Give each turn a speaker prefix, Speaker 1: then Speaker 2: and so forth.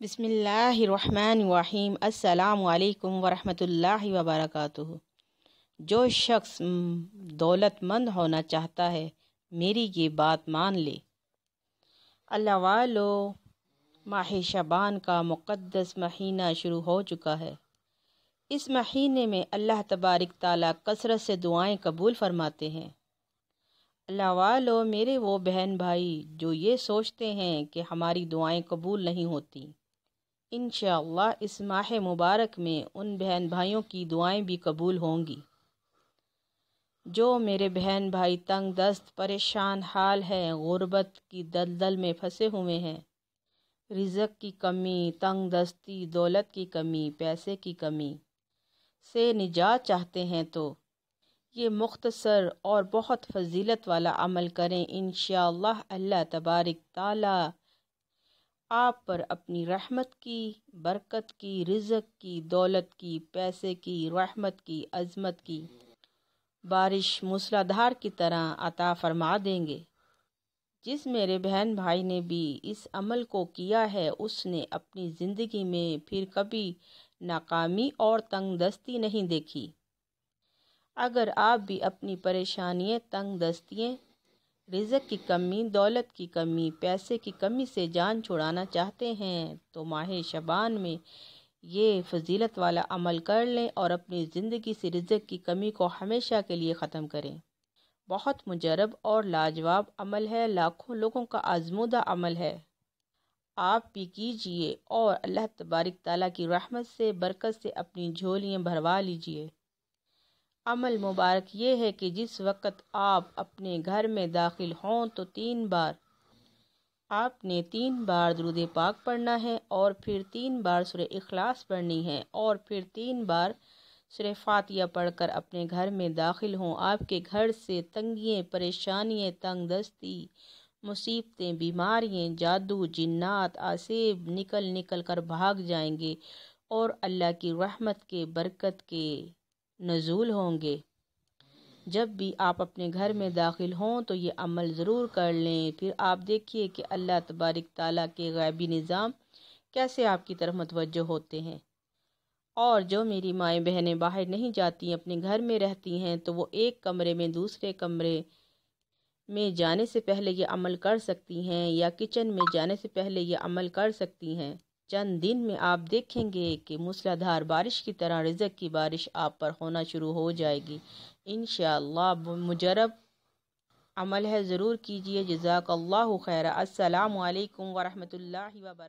Speaker 1: بسم اللہ الرحمن الرحیم۔ السلام علیکم ورحمۃ اللہ وبرکاتہ۔ جو شخص دولت مند ہونا چاہتا ہے میری یہ بات مان لے۔ اللہ والو، ماہ شعبان کا مقدس مہینہ شروع ہو چکا ہے۔ اس مہینے میں اللہ تبارک تعالیٰ کثرت سے دعائیں قبول فرماتے ہیں۔ اللہ والو، میرے وہ بہن بھائی جو یہ سوچتے ہیں کہ ہماری دعائیں قبول نہیں ہوتی، انشاءاللہ اس ماہ مبارک میں ان بہن بھائیوں کی دعائیں بھی قبول ہوں گی۔ جو میرے بہن بھائی تنگ دست پریشان حال ہیں، غربت کی دلدل میں پھنسے ہوئے ہیں، رزق کی کمی، تنگ دستی، دولت کی کمی، پیسے کی کمی سے نجات چاہتے ہیں تو یہ مختصر اور بہت فضیلت والا عمل کریں۔ انشاءاللہ اللہ تبارک تعالیٰ آپ پر اپنی رحمت کی، برکت کی، رزق کی، دولت کی، پیسے کی، رحمت کی، عظمت کی بارش موسلا دھار کی طرح عطا فرما دیں گے۔ جس میرے بہن بھائی نے بھی اس عمل کو کیا ہے اس نے اپنی زندگی میں پھر کبھی ناکامی اور تنگ دستی نہیں دیکھی۔ اگر آپ بھی اپنی پریشانیاں، تنگ دستیاں، رزق کی کمی، دولت کی کمی، پیسے کی کمی سے جان چھڑانا چاہتے ہیں تو ماہ شعبان میں یہ فضیلت والا عمل کر لیں اور اپنی زندگی سے رزق کی کمی کو ہمیشہ کے لیے ختم کریں۔ بہت مجرب اور لاجواب عمل ہے، لاکھوں لوگوں کا آزمودہ عمل ہے۔ آپ بھی کیجئے اور اللہ تبارک تعالیٰ کی رحمت سے، برکت سے اپنی جھولیاں بھروا لیجئے۔ عمل مبارک یہ ہے کہ جس وقت آپ اپنے گھر میں داخل ہوں تو آپ نے 3 بار درود پاک پڑھنا ہے اور پھر 3 بار سورہ اخلاص پڑھنی ہے اور پھر 3 بار سورہ فاتحہ پڑھ کر اپنے گھر میں داخل ہوں۔ آپ کے گھر سے تنگیاں، پریشانیاں، تنگ دستی، مصیبتیں، بیماریاں، جادو، جنات، آسیب نکل کر بھاگ جائیں گے اور اللہ کی رحمت کے، برکت کے نزول ہوں گے۔ جب بھی آپ اپنے گھر میں داخل ہوں تو یہ عمل ضرور کر لیں، پھر آپ دیکھیے کہ اللہ تبارک تعالیٰ کے غیبی نظام کیسے آپ کی طرف متوجہ ہوتے ہیں۔ اور جو میری مائیں بہنیں باہر نہیں جاتی، اپنے گھر میں رہتی ہیں، تو وہ ایک کمرے میں دوسرے کمرے میں جانے سے پہلے یہ عمل کر سکتی ہیں یا کچن میں جانے سے پہلے یہ عمل کر سکتی ہیں۔ چند دن میں آپ دیکھیں گے کہ موسلا دھار بارش کی طرح رزق کی بارش آپ پر ہونا شروع ہو جائے گی۔ انشاءاللہ مجرب عمل ہے، ضرور کیجئے۔ جزاک اللہ خیر۔ السلام علیکم ورحمۃ اللہ وبرکاتہ۔